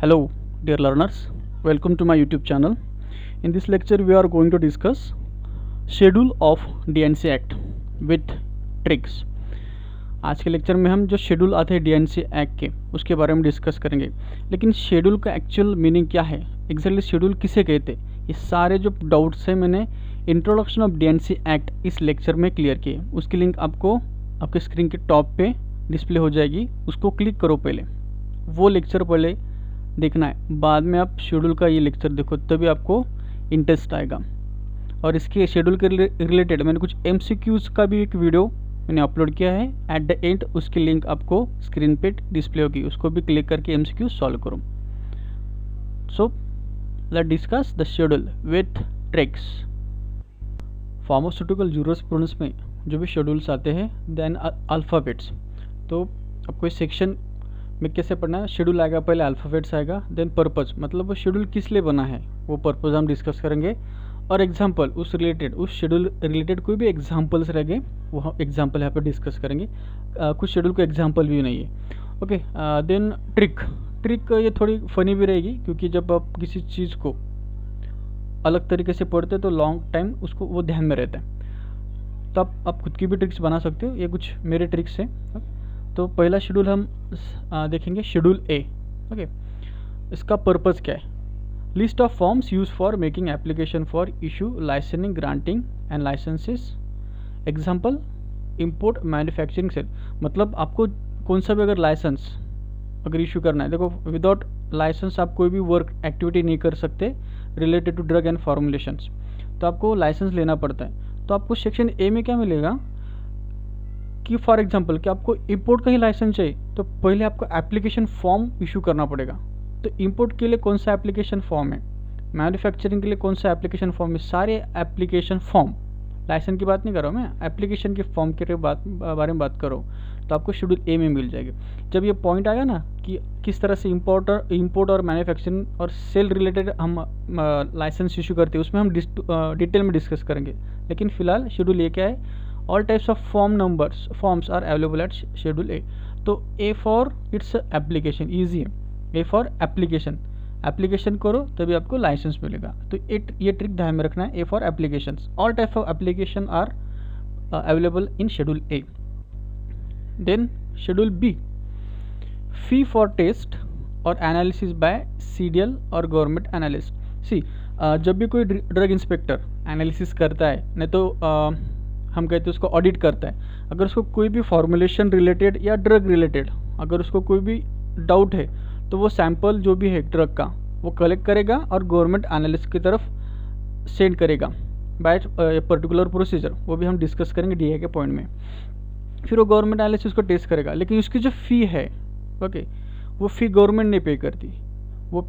Hello, dear learners. Welcome to my YouTube channel. In this lecture, we are going to discuss Schedule of DNC Act with tricks. आज के lecture में हम जो schedule आते हैं DNC act के उसके बारे में डिस्कस करेंगे। लेकिन शेड्यूल का एक्चुअल मीनिंग क्या है, एग्जैक्टली शेड्यूल किसे कहते हैं, ये सारे जो डाउट्स हैं मैंने इंट्रोडक्शन ऑफ DNC एक्ट इस लेक्चर में क्लियर किए। उसकी लिंक आपको आपके स्क्रीन के टॉप पे डिस्प्ले हो जाएगी, उसको क्लिक करो। पहले वो लेक्चर पहले देखना है, बाद में आप शेड्यूल का ये लेक्चर देखो, तभी आपको इंटरेस्ट आएगा। और इसके शेड्यूल के रिलेटेड मैंने कुछ MCQs का भी एक वीडियो मैंने अपलोड किया है। एट द एंड उसकी लिंक आपको स्क्रीन पे डिस्प्ले होगी, उसको भी क्लिक करके MCQ सॉल्व करो। So let's discuss the schedule with tricks. Pharmaceutical jurisprudence में जो भी शेड्यूल्स आते हैं देन अल्फ़ाबेट्स, तो आपको इस सेक्शन में कैसे पढ़ना है, शेड्यूल आएगा, पहले अल्फ़ाबेट्स आएगा, देन पर्पज़, मतलब वो शेड्यूल किस लिए बना है वो पर्पज़ हम डिस्कस करेंगे। और एग्जाम्पल उस शेड्यूल रिलेटेड कोई भी एग्जाम्पल्स रहेंगे वो हम एग्जाम्पल यहाँ पे डिस्कस करेंगे। कुछ शेड्यूल को एग्जाम्पल भी नहीं है। ओके, देन ट्रिक ये थोड़ी फ़नी भी रहेगी, क्योंकि जब आप किसी चीज़ को अलग तरीके से पढ़ते हैं तो लॉन्ग टाइम उसको वो ध्यान में रहता है। तो आप खुद की भी ट्रिक्स बना सकते हो, ये कुछ मेरे ट्रिक्स हैं। तो पहला शेड्यूल हम देखेंगे, शेड्यूल ए। ओके, इसका पर्पज़ क्या है, list of forms use for making application for issue licensing granting and licences. Example import manufacturing sale, मतलब आपको कौन सा भी अगर लाइसेंस अगर इशू करना है, देखो विदाउट लाइसेंस आप कोई भी वर्क एक्टिविटी नहीं कर सकते related to drug and formulations, तो आपको लाइसेंस लेना पड़ता है। तो आपको सेक्शन ए में क्या मिलेगा कि फॉर एग्जांपल कि आपको इंपोर्ट का ही लाइसेंस चाहिए, तो पहले आपको एप्लीकेशन फॉर्म इशू करना पड़ेगा। तो इंपोर्ट के लिए कौन सा एप्लीकेशन फॉर्म है, मैन्युफैक्चरिंग के लिए कौन सा एप्लीकेशन फॉर्म है, सारे एप्लीकेशन फॉर्म, लाइसेंस की बात नहीं कर रहा हूँ मैं, एप्लीकेशन के फॉर्म के बारे में बात करो, तो आपको शेड्यूल ए में मिल जाएगी। जब ये पॉइंट आएगा ना कि किस तरह से इंपोर्ट और मैन्युफैक्चरिंग और सेल रिलेटेड हम लाइसेंस इशू करते हैं, उसमें हम डिटेल में डिस्कस करेंगे। लेकिन फिलहाल शेड्यूल ए क्या है, all types of forms are available at schedule A. तो A for its application, easy है, ए फॉर एप्लीकेशन करो तभी आपको लाइसेंस मिलेगा। तो ये ट्रिक ध्यान में रखना है, A for applications, all type of application are available in schedule A. Then schedule B, fee for test और एनालिसिस बाय CDL और गवर्नमेंट एनालिस्ट। जब भी कोई ड्रग इंस्पेक्टर एनालिसिस करता है, नहीं तो हम कहते हैं उसको ऑडिट करता है, अगर उसको कोई भी फॉर्मुलेशन रिलेटेड या ड्रग रिलेटेड अगर उसको कोई भी डाउट है, तो वो सैंपल जो भी है ड्रग का वो कलेक्ट करेगा और गवर्नमेंट एनालिस्ट की तरफ सेंड करेगा बाय पर्टिकुलर प्रोसीजर, वो भी हम डिस्कस करेंगे DA के पॉइंट में। फिर वो गवर्नमेंट एनालिस्ट उसको टेस्ट करेगा, लेकिन उसकी जो फ़ी है, ओके, वो फ़ी गवर्नमेंट नहीं पे करती, वो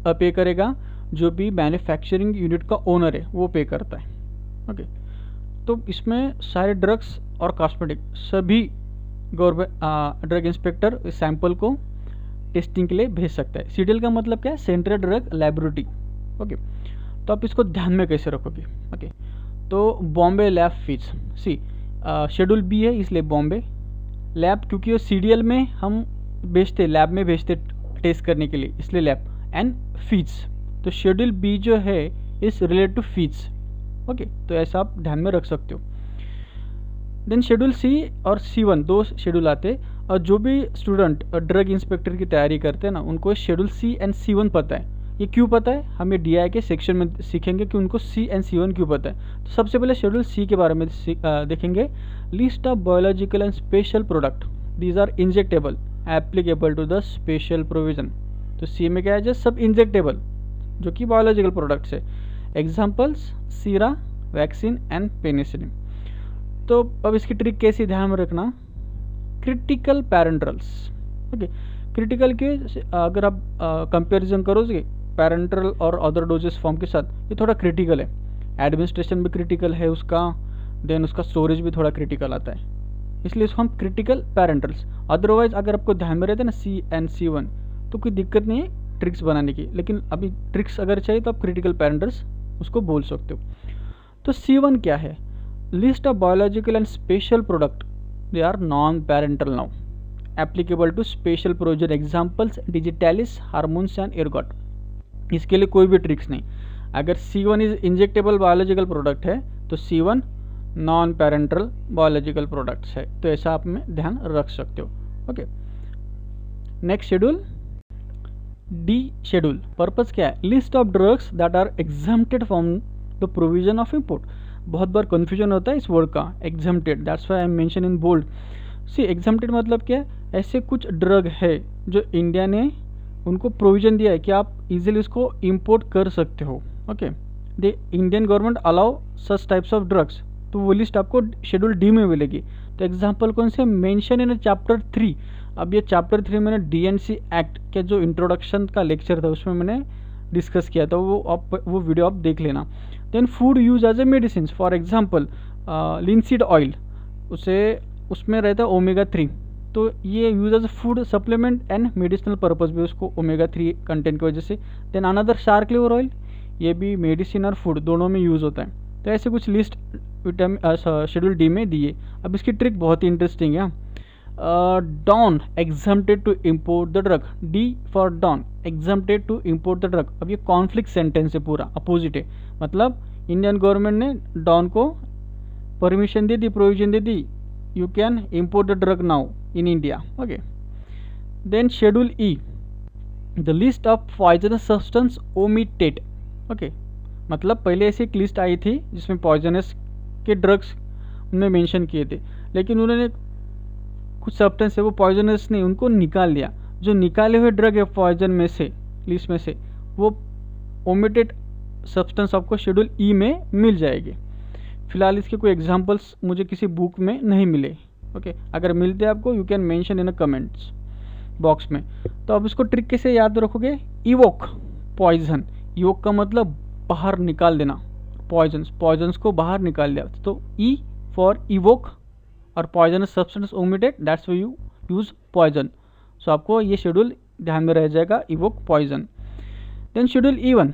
पे करेगा जो भी मैन्युफैक्चरिंग यूनिट का ओनर है वो पे करता है। ओके, तो इसमें सारे ड्रग्स और कॉस्मेटिक सभी गवर्नमेंट ड्रग इंस्पेक्टर सैंपल को टेस्टिंग के लिए भेज सकता है। CDL का मतलब क्या है, सेंट्रल ड्रग लेबोरेटरी। ओके, तो आप इसको ध्यान में कैसे रखोगे। ओके, तो Bombay lab fees, schedule B है इसलिए बॉम्बे लैब, क्योंकि वो CDL में हम भेजते, लैब में भेजते टेस्ट करने के लिए, इसलिए लैब एंड फीस। तो शेड्यूल बी जो है इस रिलेटेड टू फीस। ओके, तो ऐसा आप ध्यान में रख सकते हो। देन शेड्यूल C और C1 दो शेड्यूल आते हैं, और जो भी स्टूडेंट ड्रग इंस्पेक्टर की तैयारी करते हैं ना, उनको शेड्यूल C एंड C1 पता है। ये क्यों पता है, हम ये DI के सेक्शन में सीखेंगे कि उनको C एंड C1 क्यों पता है। तो सबसे पहले शेड्यूल C के बारे में देखेंगे, list of biological and special product, these are injectable applicable to the special provision. तो C में क्या है, जस्ट सब इंजेक्टेबल जो कि बायोलॉजिकल प्रोडक्ट्स है, examples Sira, vaccine and penicillin. तो अब इसकी ट्रिक कैसी ध्यान में रखना, क्रिटिकल पैरेंटल्स। ओके, क्रिटिकल के अगर आप कंपैरिजन करोगे पैरेंटल और अदर डोजेस फॉर्म के साथ, ये थोड़ा क्रिटिकल है, एडमिनिस्ट्रेशन भी क्रिटिकल है उसका, देन उसका स्टोरेज भी थोड़ा क्रिटिकल आता है, इसलिए इसको हम क्रिटिकल पैरेंटल्स। अदरवाइज अगर आपको ध्यान में रहते हैं ना C एंड C1, तो कोई दिक्कत नहीं है ट्रिक्स बनाने की, लेकिन अभी ट्रिक्स अगर चाहिए तो आप क्रिटिकल पैरेंटल्स उसको बोल सकते हो। तो C1 क्या है, list of biological and special product, they are non parenteral now, applicable to special provision examples digitalis, hormones and ergot. इसके लिए कोई भी ट्रिक्स नहीं। अगर C1 is injectable biological product है तो C1 non parental biological products है, तो ऐसा आप में ध्यान रख सकते हो। Okay, next schedule D schedule. Purpose क्या है? List of drugs that are exempted from the provision of import. बहुत बार कन्फ्यूजन होता है इस वर्ड का, exempted, that's why I mention in bold. See exempted मतलब क्या है? ऐसे कुछ ड्रग है जो इंडिया ने उनको प्रोविजन दिया है कि आप इजीली उसको इंपोर्ट कर सकते हो। Okay, the Indian government allow such types of drugs, तो वो लिस्ट आपको शेड्यूल डी में मिलेगी। तो एग्जाम्पल कौन से? Mention in chapter 3। अब ये चैप्टर 3 मैंने DNC एक्ट के जो इंट्रोडक्शन का लेक्चर था उसमें मैंने डिस्कस किया था, वो वीडियो आप देख लेना। Then food use as a medicine, for example linseed oil, उसमें रहता है ओमेगा 3, तो ये use as food supplement and medicinal purpose भी उसको ओमेगा 3 कंटेंट की वजह से। Then another shark liver oil, ये भी मेडिसिन और फूड दोनों में यूज़ होता है। तो ऐसे कुछ लिस्ट शेड्यूल डी में दिए। अब इसकी ट्रिक बहुत ही इंटरेस्टिंग है। Don exempted to import the drug, D for Don exempted to import the drug. अब ये कॉन्फ्लिक्ट सेंटेंस है, पूरा अपोजिट है, मतलब इंडियन गवर्नमेंट ने डॉन को परमिशन दे दी, प्रोविजन दे दी, you can import the drug now in India. Okay, then schedule E, the list of poisonous substance omitted. Okay, मतलब पहले ऐसी एक लिस्ट आई थी जिसमें पॉइजनस के ड्रग्स उनमें मेंशन किए थे, लेकिन उन्होंने कुछ सब्सटेंस है वो पॉइजनस नहीं, उनको निकाल दिया। जो निकाले हुए ड्रग है पॉइजन में से, लिस्ट में से, वो ओमिटेड सब्सटेंस आपको शेड्यूल ई में मिल जाएगी। फिलहाल इसके कोई एग्जांपल्स मुझे किसी बुक में नहीं मिले। ओके, अगर मिलते आपको you can mention in a comments box में। तो अब इसको ट्रिक कैसे याद रखोगे? इवोक पॉइजन, इवोक का मतलब बाहर निकाल देना, पॉइजन्स को बाहर निकाल दिया, तो ई फॉर इवोक, और poisonous substance omitted, that's why you use poison. So आपको ये शेड्यूल ध्यान में रह जाएगा, evoke poison. Then schedule E1,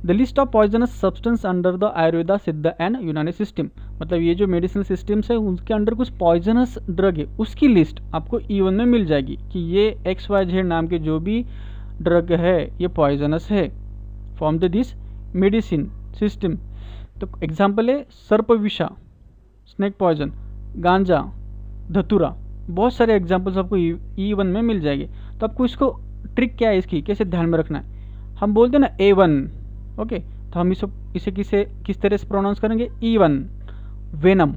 the list of poisonous substance under the Ayurveda, Siddha and यूनानी सिस्टम। मतलब ये जो मेडिसिनल सिस्टम्स है उनके अंडर कुछ पॉइजनस ड्रग है, उसकी लिस्ट आपको E1 में मिल जाएगी कि ये XYZ नाम के जो भी ड्रग है ये पॉइजनस है, from the this medicine system. तो एग्जाम्पल है सर्पविषा, स्नेक पॉइजन, गांजा, धतूरा, बहुत सारे एग्जाम्पल्स आपको E1 में मिल जाएंगे। तो आपको इसको ट्रिक क्या है, इसकी कैसे ध्यान में रखना है? हम बोलते हैं ना A1, ओके, तो हम इसे किस तरह से प्रोनाउंस करेंगे? E1, venom.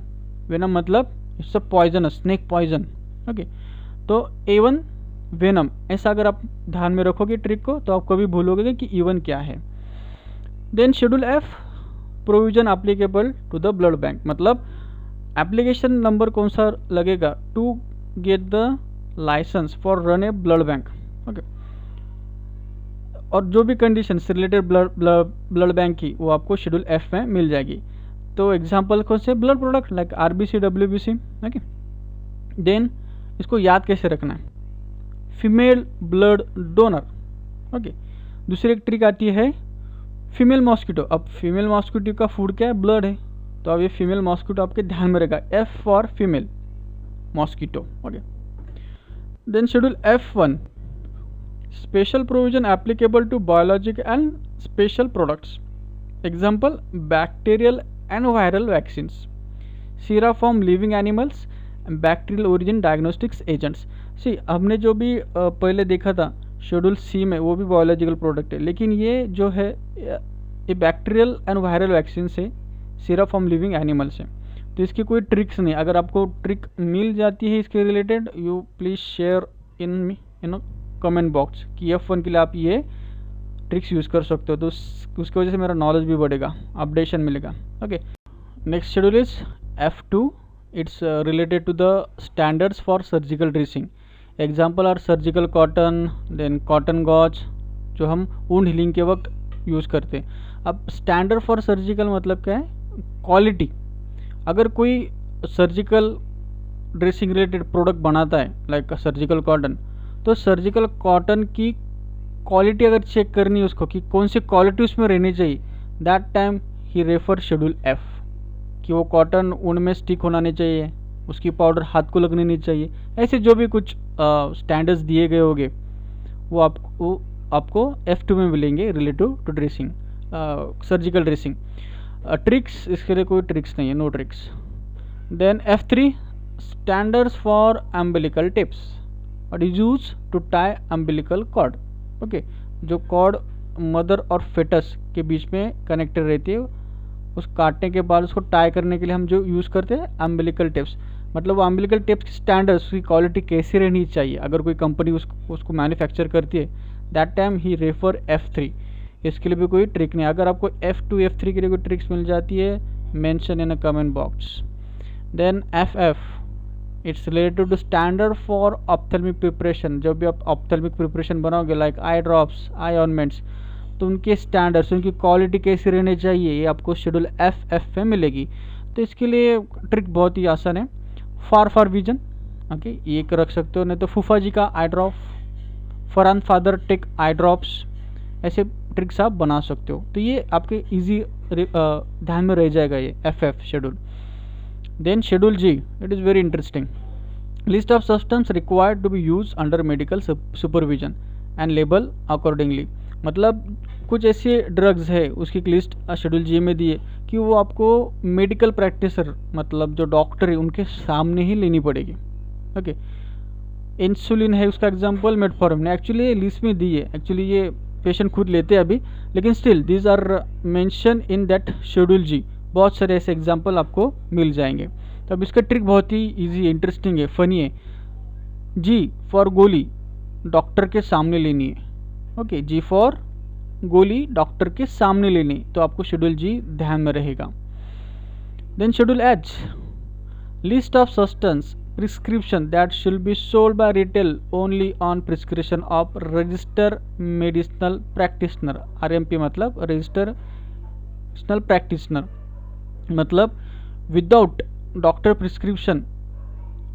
वेनम मतलब it's a poisonous, snake poison. Okay, तो A1 वेनम, ऐसा अगर आप ध्यान में रखोगे ट्रिक को तो आप कभी भूलोगे कि E1 क्या है। Then schedule F, provision applicable to the blood bank, मतलब एप्लीकेशन नंबर कौन सा लगेगा to get the license for run a blood bank. Okay, और जो भी कंडीशन से रिलेटेड ब्लड बैंक की वो आपको शेड्यूल F में मिल जाएगी। तो एग्जांपल कौन से? Blood product like RBC, WBC। Okay, then इसको याद कैसे रखना है? Female blood donor. ओके, दूसरी एक ट्रिक आती है फीमेल मॉस्किटो। अब फीमेल मॉस्किटो का फूड क्या है? ब्लड है, तो अब ये फीमेल मॉस्किटो आपके ध्यान में रहेगा, F for female mosquito. Okay, then schedule F1, special provision applicable to biologic and special products. Example bacterial and viral vaccines, sera from living animals, bacterial origin diagnostics agents. C हमने जो भी पहले देखा था शेड्यूल C में वो भी biological product है, लेकिन ये जो है ये बैक्टीरियल एंड वायरल वैक्सीन से, सीरा फ्रॉम लिविंग एनिमल्स है। तो इसकी कोई ट्रिक्स नहीं, अगर आपको ट्रिक मिल जाती है इसके related you please share in comment box कि F1 के लिए आप ये ट्रिक्स यूज़ कर सकते हो, तो उसकी वजह से मेरा नॉलेज भी बढ़ेगा, अपडेशन मिलेगा। Okay, next schedule is F2, it's related to the standards for surgical dressing. Example are surgical cotton, then cotton gauze, जो हम वुंड हीलिंग के वक्त यूज़ करते हैं। अब स्टैंडर्ड फॉर सर्जिकल मतलब क्या है? क्वालिटी। अगर कोई सर्जिकल ड्रेसिंग रिलेटेड प्रोडक्ट बनाता है लाइक सर्जिकल कॉटन, तो सर्जिकल कॉटन की क्वालिटी अगर चेक करनी है उसको कि कौन सी क्वालिटी उसमें रहनी चाहिए, that time he refer schedule F, कि वो कॉटन ऊन में स्टिक होना नहीं चाहिए, उसकी पाउडर हाथ को लगनी नहीं चाहिए, ऐसे जो भी कुछ स्टैंडर्ड्स दिए गए होंगे वो आपको F2 में मिलेंगे relative to dressing, surgical dressing. Tricks, इसके लिए कोई ट्रिक्स नहीं है, no tricks. Then F3 standards for umbilical tapes और is use to tie umbilical cord. Okay, जो कॉर्ड मदर और फेटस के बीच में कनेक्टेड रहती है, उस काटने के बाद उसको टाई करने के लिए हम जो यूज़ करते हैं अम्बिलिकल टिप्स। मतलब वो अम्बिलिकल टिप्स की स्टैंडर्ड्स, उसकी क्वालिटी कैसी रहनी चाहिए, अगर कोई कंपनी उसको मैन्युफैक्चर करती है, that time he refer F3। इसके लिए भी कोई ट्रिक नहीं। अगर आपको F2 F3 के लिए कोई ट्रिक्स मिल जाती है, mention in a comment box. Then FF it's related to standard for ophthalmic preparation. जब भी आप ऑप्थेल्मिक प्रिपरेशन बनाओगे like eye drops, eye ornaments, तो उनके स्टैंडर्ड्स, उनकी क्वालिटी कैसी रहनी चाहिए, ये आपको शेड्यूल FF में मिलेगी। तो इसके लिए ट्रिक बहुत ही आसान है। फॉर विजन, ओके, ये रख सकते हो, नहीं तो फूफा जी का eye drop, Farhan father take eye drops, ऐसे ट्रिक्स आप बना सकते हो। तो ये आपके इजी ध्यान में रह जाएगा ये FF schedule. Then schedule G, it is very interesting. List of substance required to be use under medical supervision and label accordingly. मतलब कुछ ऐसे ड्रग्स है, उसकी लिस्ट शेड्यूल G में दी है कि वो आपको मेडिकल प्रैक्टिसर, मतलब जो डॉक्टर है, उनके सामने ही लेनी पड़ेगी। ओके, इंसुलिन है उसका एग्जांपल, मेटफॉर्मिन ने एक्चुअली लिस्ट में दी है, एक्चुअली ये पेशेंट खुद लेते हैं अभी, लेकिन still these are mention in that schedule G। बहुत सारे ऐसे एग्जांपल आपको मिल जाएंगे। तो अब इसका ट्रिक बहुत ही इजी है, इंटरेस्टिंग है, फनी है। G फॉर गोली, डॉक्टर के सामने लेनी है। ओके, G फॉर गोली डॉक्टर के सामने लेनी, तो आपको शेड्यूल G ध्यान में रहेगा। Then schedule H, list of substance prescription that should be sold by retail only on prescription of register medicinal practitioner. RMP मतलब रजिस्टर प्रैक्टिशनर, मतलब विदाउट डॉक्टर प्रिस्क्रिप्शन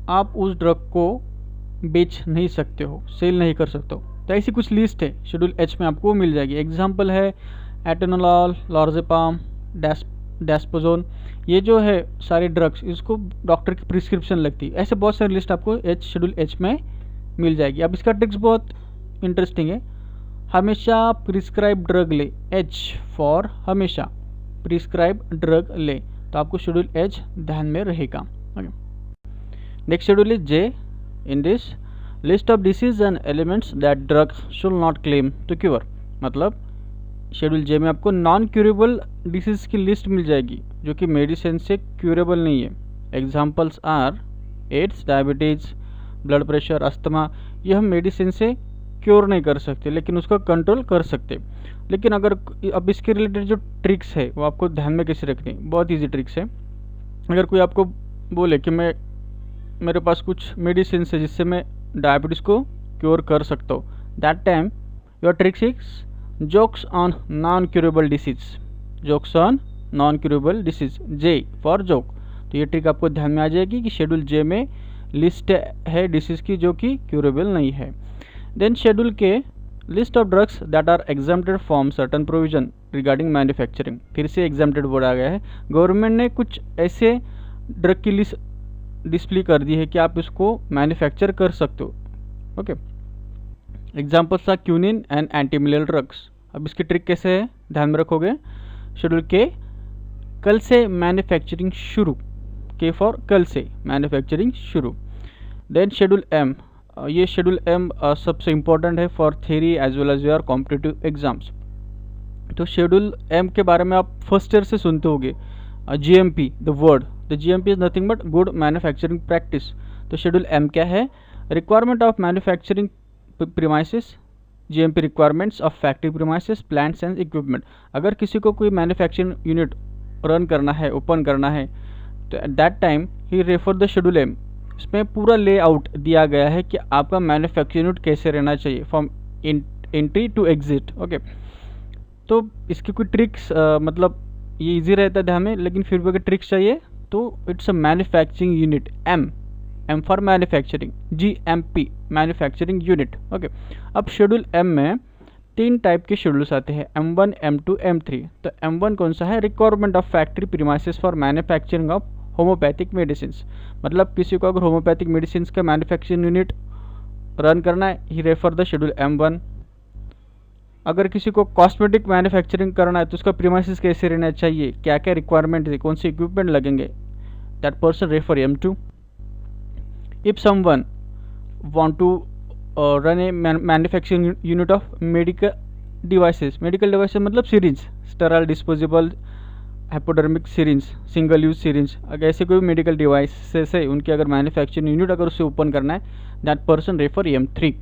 आप उस ड्रग को बेच नहीं सकते हो, सेल नहीं कर सकते हो। तो ऐसी कुछ लिस्ट है शेड्यूल H में आपको मिल जाएगी। एग्जांपल है एटेनोलॉल, लॉर्जेपाम, डैस्पोजोन, ये जो है सारे ड्रग्स, इसको डॉक्टर की प्रिस्क्रिप्शन लगती है। ऐसे बहुत सारी लिस्ट आपको शेड्यूल H में मिल जाएगी। अब इसका ट्रिक्स बहुत इंटरेस्टिंग है। हमेशा प्रिस्क्राइब ड्रग ले, H फॉर हमेशा प्रिस्क्राइब ड्रग ले, तो आपको शेड्यूल H ध्यान में रहेगा। Next schedule is J। In this list of disease and elements that drug should not claim to cure. मतलब शेड्यूल J में आपको नॉन क्यूरेबल डिसीज की लिस्ट मिल जाएगी जो कि मेडिसिन से क्यूरेबल नहीं है। Examples are AIDS, diabetes, blood pressure, asthma. ये हम मेडिसिन से क्योर नहीं कर सकते, लेकिन उसको कंट्रोल कर सकते। लेकिन अगर अब इसके रिलेटेड जो ट्रिक्स है वो आपको ध्यान में कैसे रखनी, बहुत ईजी ट्रिक्स है। अगर कोई आपको बोले कि मेरे पास कुछ मेडिसिन है जिससे मैं डायबिटीज़ को क्योर कर सकता हूँ, that time your tricks is jokes on non curable disease, jokes on non curable disease, J for joke. तो ये ट्रिक आपको ध्यान में आ जाएगी कि शेड्यूल J में लिस्ट है डिसीज की जो कि क्यूरेबल नहीं है। Then schedule K, list of drugs that are exempted from certain provision regarding manufacturing. फिर से एग्जाम्प्टेड वर्ड आ गया है। गवर्नमेंट ने कुछ ऐसे ड्रग की लिस्ट डिस्प्ले कर दी है कि आप इसको मैन्युफैक्चर कर सकते हो। Okay, examples are quinine and antimalarial drugs. अब इसकी ट्रिक कैसे है, ध्यान में रखोगे। शेड्यूल K, कल से मैन्युफैक्चरिंग शुरू, K फॉर कल से मैन्युफैक्चरिंग शुरू। देन शेड्यूल M, ये शेड्यूल M सबसे इम्पोर्टेंट है for theory as well as your competitive exams. तो शेड्यूल M के बारे में आप फर्स्ट ईयर से सुनते होंगे, GMP the word, the GMP is nothing but good manufacturing practice. तो शेड्यूल M क्या है, requirement of manufacturing premises, GMP requirements of factory premises, plants and equipment. अगर किसी को कोई मैन्युफैक्चरिंग यूनिट रन करना है, ओपन करना है, तो at that time he refer the schedule M। इसमें पूरा लेआउट दिया गया है कि आपका मैन्युफैक्चरिंग यूनिट कैसे रहना चाहिए from entry to exit. Okay, तो इसकी कोई ट्रिक्स मतलब ये इजी रहता है ध्यान में, लेकिन फिर भी अगर ट्रिक्स चाहिए तो it's a manufacturing unit, M for manufacturing, GMP manufacturing unit. Okay, अब शेड्यूल M में 3 टाइप के शेड्यूल्स आते हैं, M1, M2, M3। तो M1 कौन सा है, requirement of factory premises for manufacturing of homeopathic medicine. मतलब किसी को अगर होम्योपैथिक मेडिसिन का मैन्युफैक्चरिंग यूनिट रन करना है, ही रेफर द शेड्यूल M1। अगर किसी को कॉस्मेटिक मैन्युफैक्चरिंग करना है तो उसका प्रीमाइसिस कैसे रहना चाहिए, क्या क्या रिक्वायरमेंट है, कौन से इक्विपमेंट लगेंगे, that person refer M2। If someone want to run a manufacturing unit of medical devices मतलब syringe, sterile disposable hypodermic syringe, single use syringe, अगर ऐसे कोई मेडिकल डिवाइसेस है उनकी अगर मैन्युफैक्चरिंग यूनिट अगर उसे ओपन करना है, दैट पर्सन रेफर M3।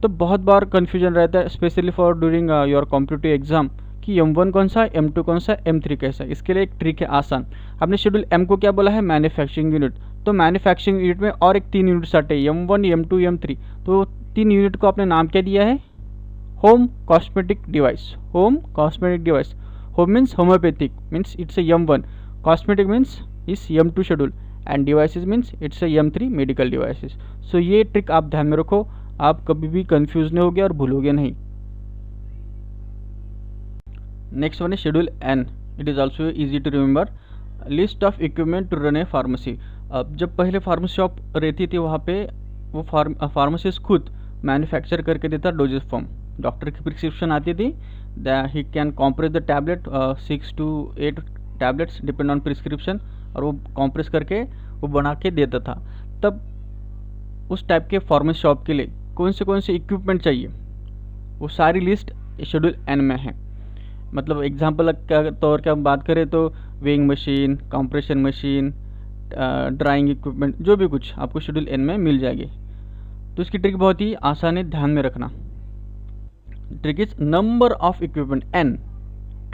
तो बहुत बार कन्फ्यूजन रहता है specially for during your competitive exam कि M1 कौन सा है, M2 कौन सा है, M3 कैसा है। इसके लिए एक ट्रिक है आसान। आपने शेड्यूल M को क्या बोला है, मैन्युफैक्चरिंग यूनिट, तो मैन्युफैक्चरिंग यूनिट में और एक 3 यूनिट्स आते हैं, M1 M2 M3। तो 3 यूनिट को आपने नाम क्या दिया है, home cosmetic device, home cosmetic device. Home means homoeopathic, means it's a M1, cosmetic means इस M2 schedule, and devices means it's a M3 medical devices. So ये ट्रिक आप ध्यान में रखो, आप कभी भी कंफ्यूज नहीं होगे और भूलोगे नहीं। नेक्स्ट वन है schedule N। It is also easy to remember. List of equipment to run a pharmacy. अब जब पहले फार्मेसी शॉप रहती थी वहाँ पे वो फार्मासिस्ट खुद मैन्युफैक्चर करके देता डोजेस फॉर्म, डॉक्टर की प्रिस्क्रिप्शन आती थी, he can compress the tablet 6 to 8 tablets depend on prescription, और वो कॉम्प्रेस करके वो बना के देता था। तब उस टाइप के फार्मेसी शॉप के लिए कौन से इक्विपमेंट चाहिए, वो सारी लिस्ट शेड्यूल N में है। मतलब एग्जांपल के तौर के हम बात करें तो weighing machine, compression machine, drawing equipment, जो भी कुछ आपको शेड्यूल N में मिल जाएगी। तो इसकी ट्रिक बहुत ही आसान है, ध्यान में रखना। Trick is number of equipment,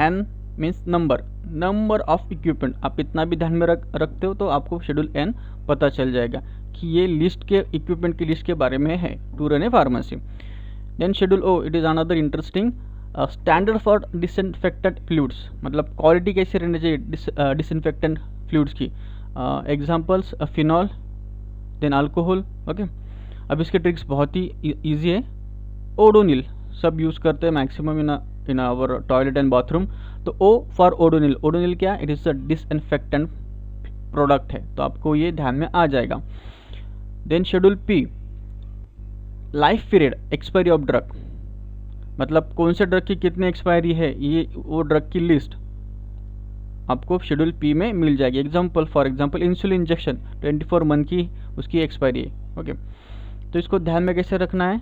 N means number of equipment. आप इतना भी ध्यान में रखते हो तो आपको शेड्यूल N पता चल जाएगा कि ये लिस्ट के इक्विपमेंट की लिस्ट के बारे में है to run a pharmacy. Then schedule O, it is another interesting, standard for disinfectant fluids, मतलब क्वालिटी कैसे रहनी चाहिए डिसइंफेक्टेंट फ्लूइड्स की। Examples phenol, then alcohol. Okay, अब इसके ट्रिक्स बहुत ही ईजी है। ओडोनिल सब यूज़ करते हैं maximum in our toilet and bathroom. तो O फॉर ओडोनिल, ओडोनिल क्या, it is a disinfectant product है, तो आपको ये ध्यान में आ जाएगा। Then schedule P, life period expiry of drug, मतलब कौन से ड्रग की कितनी एक्सपायरी है, ये वो ड्रग की लिस्ट आपको शेड्यूल P में मिल जाएगी। For example insulin injection 24 month की उसकी एक्सपायरी है। ओके, तो इसको ध्यान में कैसे रखना है,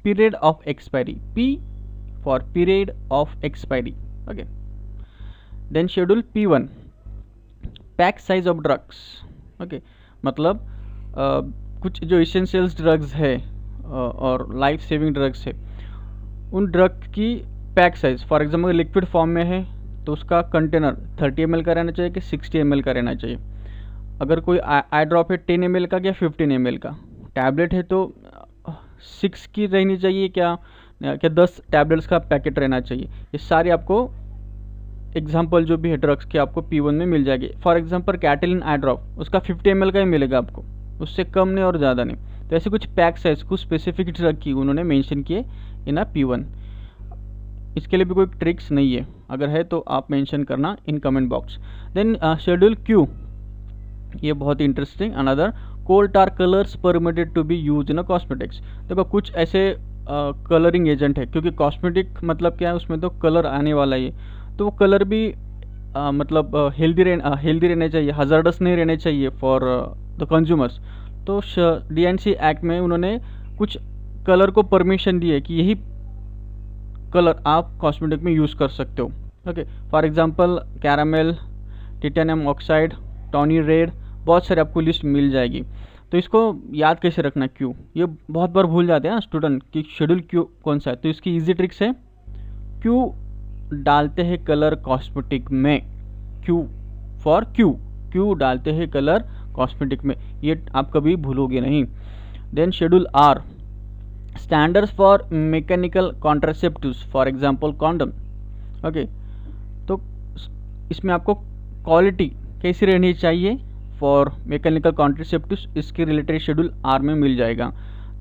period of expiry, P for period of expiry. Okay, then schedule P1, pack size of drugs. Okay, मतलब कुछ जो इसेंशियल्स ड्रग्स है और लाइफ सेविंग ड्रग्स है, उन ड्रग की pack size, for example liquid form में है तो उसका कंटेनर 30 ml का रहना चाहिए कि 60 ml का रहना चाहिए। अगर कोई आई ड्रॉप है 10 ml का या 15 ml का, टैबलेट है तो 6 की रहनी चाहिए क्या 10 टैबलेट्स का पैकेट रहना चाहिए। ये सारी आपको एग्जांपल जो भी है ड्रग्स के आपको P1 में मिल जाएगी। फॉर एग्जांपल कैटेलिन आई ड्रॉप, उसका 50 ml का ही मिलेगा आपको, उससे कम नहीं और ज़्यादा नहीं। तो ऐसे कुछ पैक साइज कुछ स्पेसिफिक ड्रग की उन्होंने मेंशन किए इन P1। इसके लिए भी कोई ट्रिक्स नहीं है, अगर है तो आप मेंशन करना in comment box. Then schedule Q, ये बहुत ही interesting, another coal tar colours permitted to be use in cosmetics. देखो कुछ ऐसे कलरिंग एजेंट है, क्योंकि कॉस्मेटिक मतलब क्या है, उसमें तो कलर आने वाला ही, तो वो कलर भी मतलब हेल्दी रहने चाहिए, हजार्डस नहीं रहने चाहिए फॉर द कंज्यूमर्स। तो DNC एक्ट में उन्होंने कुछ कलर को परमिशन दी है कि यही कलर आप कॉस्मेटिक में यूज़ कर सकते हो। Okay, for example caramel, titanium oxide, tawny red, बहुत सारे आपको लिस्ट मिल जाएगी। तो इसको याद कैसे रखना Q, ये बहुत बार भूल जाते हैं स्टूडेंट कि शेड्यूल Q कौन सा है। तो इसकी इजी ट्रिक्स है, Q डालते हैं कलर कॉस्मेटिक में, Q फॉर Q डालते हैं कलर कॉस्मेटिक में, ये आप कभी भूलोगे नहीं। Then schedule R, standards for mechanical contraceptives, for example condom. Okay, तो इसमें आपको क्वालिटी कैसी रहनी चाहिए फॉर मैकेनिकल कॉन्ट्रासेप्टिव्स, इसके रिलेटेड शेड्यूल R में मिल जाएगा।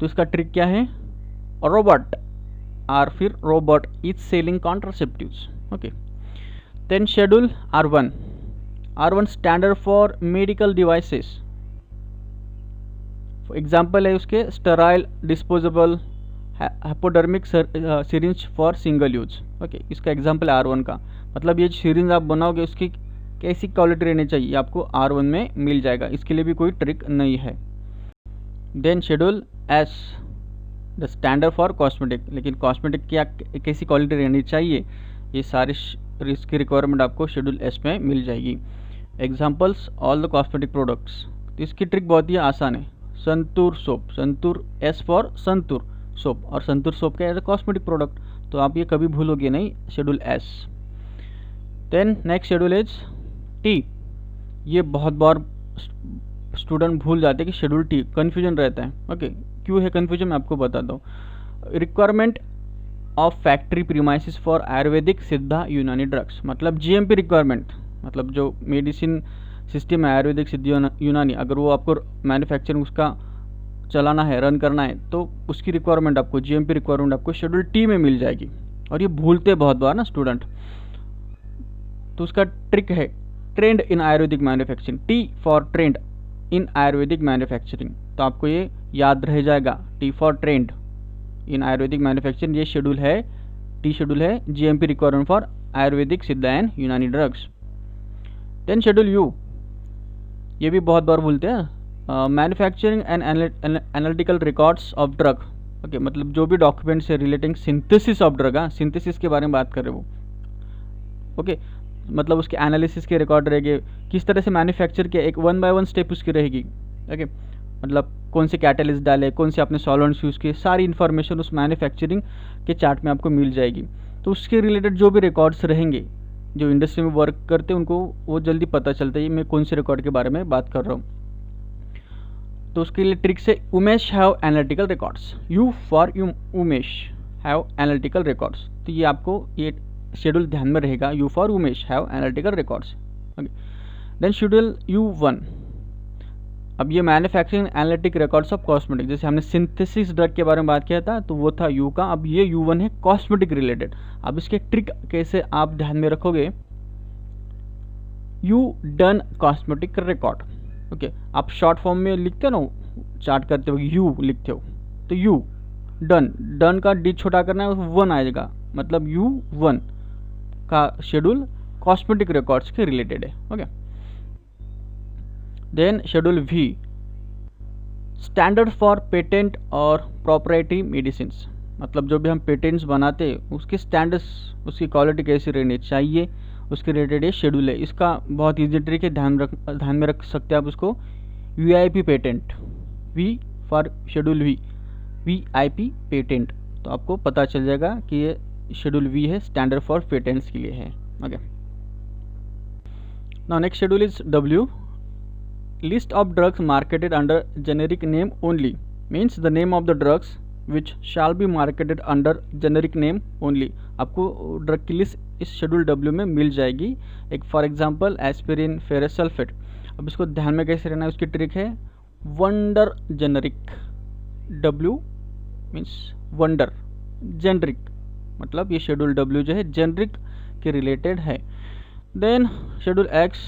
तो इसका ट्रिक क्या है, रोबोट और फिर robot is selling contraceptives. Okay, then schedule R1 standard for medical devices. Example है उसके sterile disposable hypodermic syringe for single use. Okay, इसका एग्जाम्पल है R1 का। मतलब ये सिरिंज आप बनाओगे उसकी कैसी क्वालिटी रहनी चाहिए आपको R1 में मिल जाएगा, इसके लिए भी कोई ट्रिक नहीं है। Then schedule S, the standard for cosmetic. लेकिन कॉस्मेटिक की कैसी क्वालिटी रहनी चाहिए, ये सारी इसकी रिक्वायरमेंट आपको शेड्यूल एस में मिल जाएगी। Examples all the cosmetic products. तो इसकी ट्रिक बहुत ही आसान है। Santoor soap, Santoor S for Santoor soap, और संतूर सोप का एज अ कॉस्मेटिक प्रोडक्ट, तो आप ये कभी भूलोगे नहीं, schedule S. Then next schedule is T. ये बहुत बार स्टूडेंट भूल जाते हैं कि शेड्यूल टी, कन्फ्यूजन रहता है। ओके, क्यों है कन्फ्यूजन मैं आपको बताता हूँ। Requirement of factory premises for Ayurvedic सिद्धा यूनानी ड्रग्स, मतलब GMP रिक्वायरमेंट, मतलब जो मेडिसिन सिस्टम है आयुर्वेदिक सिद्ध यूनानी, अगर वो आपको मैन्युफैक्चरिंग उसका चलाना है, रन करना है, तो उसकी रिक्वायरमेंट आपको GMP रिक्वायरमेंट आपको शेड्यूल टी में मिल जाएगी। और ये भूलते बहुत बार ना स्टूडेंट, तो उसका ट्रिक है trend in Ayurvedic manufacturing, T for trend in Ayurvedic manufacturing. तो आपको ये याद रह जाएगा, T for trend in Ayurvedic manufacturing, ये शेड्यूल है, टी शेड्यूल है GMP रिक्वायरमेंट फॉर आयुर्वेदिक सिद्ध एंड यूनानी ड्रग्स। देन शेड्यूल यू, ये भी बहुत बार भूलते हैं, manufacturing and analytical records of drug. Okay, मतलब जो भी डॉक्यूमेंट से रिलेटिंग सिंथेसिस ऑफ ड्रग, हाँ सिंथेसिस के बारे में बात कर रहे वो। ओके, मतलब उसके एनालिसिस के रिकॉर्ड रहेंगे, किस तरह से मैन्युफैक्चर किया, एक 1 बाय 1 स्टेप उसकी रहेगी। ओके, मतलब कौन से कैटलिस्ट डाले, कौन से आपने सॉल्वेंट्स यूज़ किए, सारी इन्फॉर्मेशन उस मैन्युफैक्चरिंग के चार्ट में आपको मिल जाएगी। तो उसके रिलेटेड जो भी रिकॉर्ड्स रहेंगे, जो इंडस्ट्री में वर्क करते हैं उनको वो जल्दी पता चलता है मैं कौन से रिकॉर्ड के बारे में बात कर रहा हूँ। तो उसके लिए ट्रिक से Umesh have analytical records, U for Umesh have analytical records. तो ये आपको ये शेड्यूल ध्यान में रहेगा, U for Umesh have analytical records. Okay, then schedule U1, अब ये manufacturing analytic records of cosmetic, जैसे हमने सिंथेसिस ड्रग के बारे में बात किया था तो वो था यू का, अब ये U1 है कॉस्मेटिक रिलेटेड। अब इसके ट्रिक कैसे आप ध्यान में रखोगे, you done cosmetic record. Okay, आप शॉर्ट फॉर्म में लिखते हो ना, चार्ट करते हो यू लिखते हो, तो यू डन, डन का डी छोटा करना है, 1 आएगा, मतलब U1 का शेड्यूल कॉस्मेटिक रिकॉर्ड्स के रिलेटेड है। Okay, then schedule V, standard for patent और प्रॉपर्टी मेडिसिन्स, मतलब जो भी हम पेटेंट्स बनाते हैं उसके स्टैंडर्ड्स, उसकी क्वालिटी कैसी रहनी चाहिए, उसके रिलेटेड ये शेड्यूल है। इसका बहुत ईजी ट्रिक है, ध्यान में रख सकते हैं आप उसको, VIP patent, V for schedule V, VIP patent, तो आपको पता चल जाएगा कि ये शेड्यूल V है, स्टैंडर्ड फॉर पेटेंट्स के लिए है। Okay, now next schedule is W, list of drugs marketed under generic name only, means the name of the drugs which shall be marketed under generic name only। आपको drug की list इस schedule W में मिल जाएगी। एक for example aspirin, ferrous sulphate. अब इसको ध्यान में कैसे रहना है, उसकी ट्रिक है wonder generic, W means wonder, generic, मतलब ये शेड्यूल W जो है जेनरिक के रिलेटेड है। Then schedule X,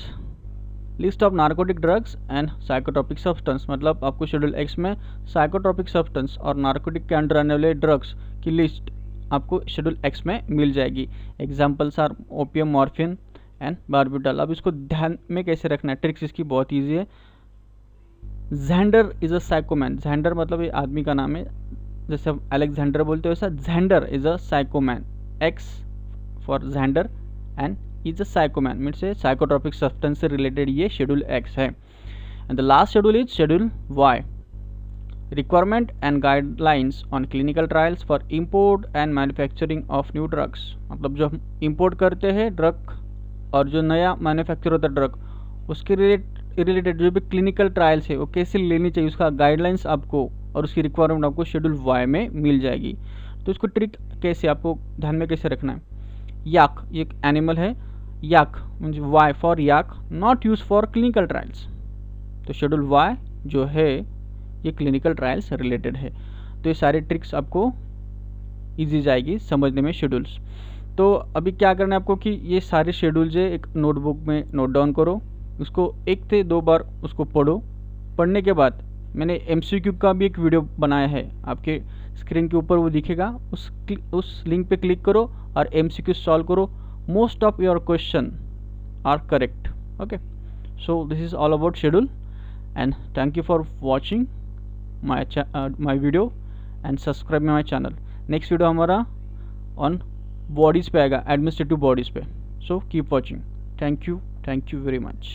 list of narcotic drugs and psychotropic substance, मतलब आपको शेड्यूल X में साइकोट्रॉपिक सब्सटेंस और नार्कोटिक के अंडर आने वाले ड्रग्स की लिस्ट आपको शेड्यूल X में मिल जाएगी। Examples are opium, morphine and barbital. अब इसको ध्यान में कैसे रखना है, ट्रिक्स इसकी बहुत ईजी है। ज़ैंडर इज़ अ साइकोमैन, ज़ैंडर मतलब ये आदमी का नाम है, जैसे हम अलेक्जेंडर बोलते हैं वैसा Xander is a psycho man, X for Xander and is a psycho man, means a psychotropic substance से रिलेटेड ये शेड्यूल X है। And the last schedule is schedule Y, requirement and guidelines on clinical trials for import and manufacturing of new drugs, मतलब जो हम import करते हैं drug और जो नया मैन्युफैक्चर होता है ड्रग, उसके रिलेटेड जो भी क्लिनिकल ट्रायल्स है वो कैसे लेनी चाहिए, उसका गाइडलाइंस आपको और उसकी रिक्वायरमेंट आपको शेड्यूल Y में मिल जाएगी। तो इसको ट्रिक कैसे आपको ध्यान में कैसे रखना है, याक, ये एक एनिमल है, याक means Y for yak, not use for clinical trials. तो शेड्यूल Y जो है ये क्लिनिकल ट्रायल्स रिलेटेड है। तो ये सारी ट्रिक्स आपको इजी जाएगी समझने में शेड्यूल्स। तो अभी क्या करना है आपको कि ये सारे शेड्यूल जो एक नोटबुक में नोट डाउन करो, उसको 1 से 2 बार उसको पढ़ो, पढ़ने के बाद मैंने MCQ का भी एक वीडियो बनाया है, आपके स्क्रीन के ऊपर वो दिखेगा, उस लिंक पे क्लिक करो और MCQ सॉल्व करो. Most of your question are correct. Okay, so this is all about schedule and thank you for watching my video and subscribe my channel. Next video हमारा ऑन बॉडीज़ पे आएगा, administrative bodies पे. So keep watching. Thank you very much.